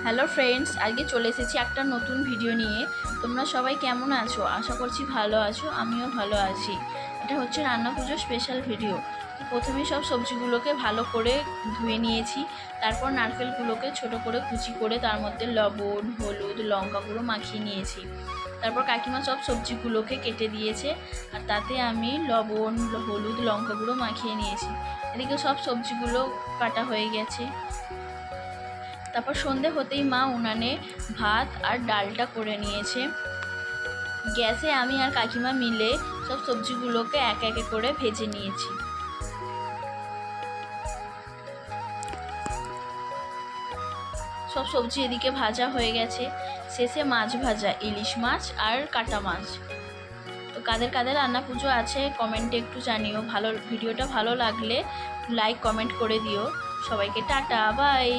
Hello friends, আজকে চলে এসেছি একটা নতুন ভিডিও নিয়ে। তোমরা সবাই কেমন আছো? আশা করছি ভালো আছো, আমিও ভালো আছি। এটা হচ্ছে রান্না পুজোর স্পেশাল ভিডিও। প্রথমে সব সবজিগুলোকে ভালো করে ধুয়ে নিয়েছি, তারপর নারকেলগুলোকে ছোট করে কুচি করে তার মধ্যে লবণ, হলুদ, লঙ্কা গুঁড়ো মাখিয়ে নিয়েছি। তারপর কাকিমা সব সবজিগুলোকে কেটে দিয়েছে, আর তাতে আমি লবণ, হলুদ, লঙ্কা গুঁড়ো মাখিয়ে নিয়েছি। এদিকে সব সবজিগুলো কাটা হয়ে গেছে। তারপর সন্ধে হতেই মা উনানে ভাত আর ডালটা করে নিয়েছে। গ্যাসে আমি আর কাকিমা মিলে সব সবজিগুলোকে এক এক করে ভেজে নিয়েছি। সব সবজি এদিকে ভাজা হয়ে গেছে। শেষে মাছ ভাজা, ইলিশ মাছ আর কাটা মাছ। তো কাদের কাদের রান্না পুজো আছে কমেন্টে একটু জানিও। ভিডিওটা ভালো লাগলে লাইক কমেন্ট করে দিও। সবাইকে টাটা, বাই।